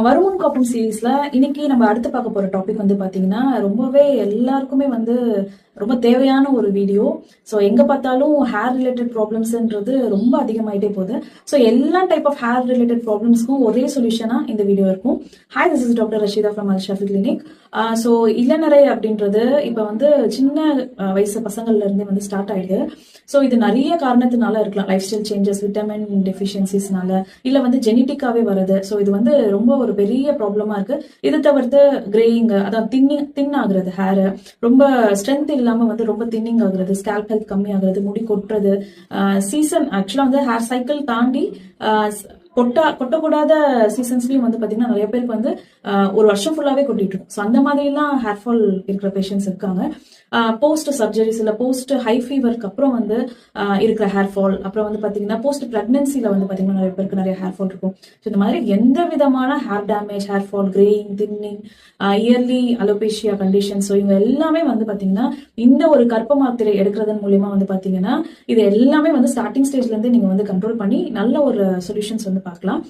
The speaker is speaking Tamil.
வருமுன் காப்பும் சீரீஸ்ல இன்னைக்கு நம்ம அடுத்து பார்க்க போற டாபிக் வந்து பாத்தீங்கன்னா ரொம்பவே எல்லாருக்குமே வந்து ரொம்ப தேவையான ஒரு வீடியோ. ஸோ எங்க பார்த்தாலும் ஹேர் ரிலேட்டட் ப்ராப்ளம்ஸ்ன்றது ரொம்ப அதிகமாயிட்டே போகுது. ஸோ எல்லா டைப் ஆஃப் ஹேர் ரிலேட்டட் ப்ராப்ளம்ஸ்க்கும் ஒரே சொல்யூஷனா இந்த வீடியோ இருக்கும். Hi, this is doctor Rasheeda from Al Shafi clinic. So இளநரை அப்படின்றது இப்போ வந்து சின்ன வயசு பசங்கள்ல இருந்தே வந்து ஸ்டார்ட் ஆயிடுது. ஸோ இது நிறைய காரணத்தினால இருக்கலாம். லைஃப் ஸ்டைல் சேஞ்சஸ், விட்டமின் டெஃபிஷியன்சிஸ்னால, இல்ல வந்து ஜெனட்டிக்காவே வருது. ஸோ இது வந்து ரொம்ப ஒரு பெரிய ப்ராப்ளமா இருக்கு. இது தவிர்த்து கிரேயிங், அதான் தின் ஆகுறது, ஹேர் ரொம்ப ஸ்ட்ரென்த் இல்லாம வந்து ரொம்ப தின்னிங் ஆகுறது, ஸ்கேல்ப் ஹெல்த் கம்மி ஆகுறது, முடி கொட்டுறது, சீசன் ஆக்சுவலா வந்து ஹேர் சைக்கிள் தாண்டி கொட்டக்கூடாத சீசன்ஸ்லயும் வந்து பாத்தீங்கன்னா நிறைய பேருக்கு வந்து ஒரு வருஷம் ஃபுல்லாவே கொட்டிட்டு இருக்கும். ஸோ அந்த மாதிரி எல்லாம் ஹேர் ஃபால் இருக்கிற பேஷண்ட்ஸ் இருக்காங்க. போஸ்ட் சர்ஜரிஸ் இல்ல போஸ்ட் ஹை ஃபீவருக்கு அப்புறம் வந்து இருக்கிற ஹேர் ஃபால், அப்புறம் வந்து பாத்தீங்கன்னா போஸ்ட் பிரெக்னன்சில வந்து பாத்தீங்கன்னா நிறைய பேருக்கு நிறைய ஹேர் ஃபால் இருக்கும். ஸோ இந்த மாதிரி எந்த விதமான hair damage, hair fall, greying, thinning, early alopecia condition, so இவங்க எல்லாமே வந்து பாத்தீங்கன்னா இந்த ஒரு கற்ப மாத்திரை எடுக்கிறதன் மூலியமா வந்து பாத்தீங்கன்னா இது எல்லாமே வந்து ஸ்டார்டிங் ஸ்டேஜ்ல இருந்து நீங்க வந்து கண்ட்ரோல் பண்ணி நல்ல ஒரு சொல்யூஷன்ஸ் வந்து பார்க்கலாம்.